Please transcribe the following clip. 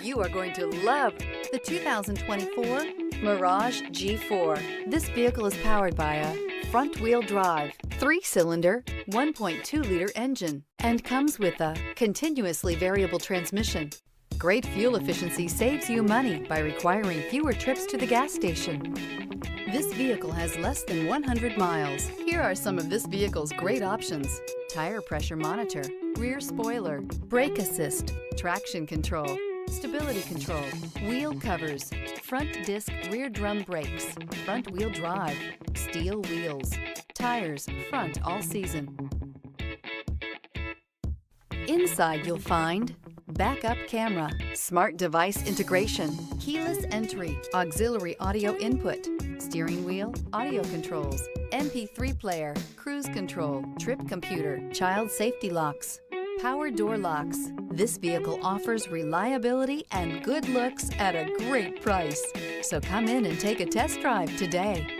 You are going to love the 2024 Mirage G4. This vehicle is powered by a front-wheel drive, 3-cylinder, 1.2-liter engine, and comes with a continuously variable transmission. Great fuel efficiency saves you money by requiring fewer trips to the gas station. This vehicle has less than 100 miles. Here are some of this vehicle's great options: tire pressure monitor, rear spoiler, brake assist, traction control, stability control, wheel covers, front disc rear drum brakes, front wheel drive, steel wheels, tires front all season. Inside you'll find backup camera, smart device integration, keyless entry, auxiliary audio input, steering wheel audio controls, MP3 player, cruise control, trip computer, child safety locks, power door locks. This vehicle offers reliability and good looks at a great price. So come in and take a test drive today.